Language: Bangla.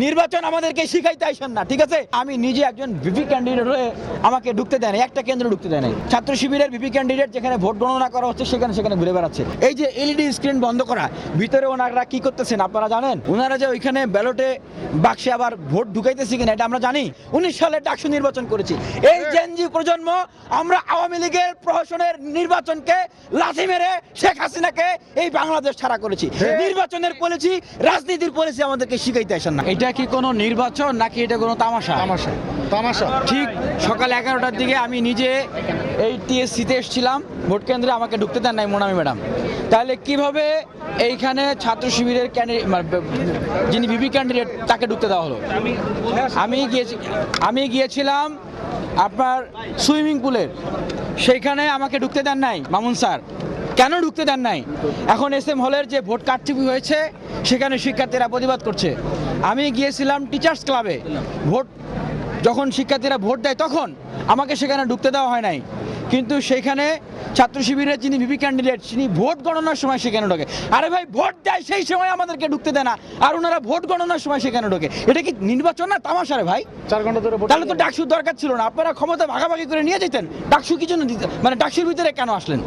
নির্বাচন আমাদেরকে শিখাইতে আইসেন না, ঠিক আছে? আমি নিজে একজন ভিপি ক্যান্ডিডেট হয়ে আমাকে ঢুকতে দেয় না, একটা কেন্দ্র ঢুকতে দেয় নাই। ছাত্র শিবিরের ভিপি ক্যান্ডিডেট যেখানে ভোট গণনা করা হচ্ছে সেখানে ঘুরে বেড়াচ্ছে। এই যে এলইডি স্ক্রিন বন্ধ করা, ভিতরে ওনারা কি করতেছেন আপনারা জানেন? ওনারা যে ওইখানে ব্যালটে বাক্সে আবার ভোট ঢুকাইতেছি কিনা এটা আমরা জানি। 19 সালে ডাকসু নির্বাচন করেছি। এই জেনজি প্রজন্ম আমরা আওয়ামী লীগের প্রহসনের নির্বাচনকে লাথি মেরে শেখ হাসিনাকে এই বাংলাদেশ ছাড়া করেছি। নির্বাচনের পলিসি, রাজনীতির পলিসি আমাদেরকে শিখাইতে আসেন না। এটা কি কোনো নির্বাচন নাকি এটা কোনো তামাশা? তামাশা। ঠিক সকাল 11টার দিকে আমি নিজে এই টিএসসিতে এসেছিলাম, ভোট কেন্দ্রে আমাকে ঢুকতে দেন নাই মোনামি ম্যাডাম। তাহলে কিভাবে এইখানে ছাত্র শিবিরের যিনি ভিপি ক্যান্ডিডেট তাকে ঢুকতে দেওয়া হলো? আমি গিয়েছিলাম আপনার সুইমিং পুলের, সেইখানে আমাকে ঢুকতে দেন নাই মামুন স্যার। কেন ঢুকতে দেন নাই? এখন এসএম হলের যে ভোট কারচুপি হয়েছে সেখানে শিক্ষার্থীরা প্রতিবাদ করছে। আমি গিয়েছিলাম টিচার্স ক্লাবে, যখন শিক্ষার্থীরা ভোট দেয় তখন আমাকে সেখানে ঢুকতে দেওয়া হয় নাই। কিন্তু সেখানে ছাত্র শিবিরের যিনি ভিপি ক্যান্ডিডেট তিনি ভোট গণনার সময় সেখানে ঢোকে। আরে ভাই, ভোট দেয় সেই সময় আমাদেরকে ঢুকতে দেয় না, আর ওনারা ভোট গণনার সময় সেখানে ঢোকে। এটা কি নির্বাচন না তামাশা রে ভাই? 4 ঘন্টা ধরে তাহলে তো ডাকসুর দরকার ছিল না, আপনারা ক্ষমতা ভাগাভাগি করে নিয়ে যেতেন। ডাকসু কি জন্য দিতে, মানে ডাকসুর ভিতরে কেন আসলেন?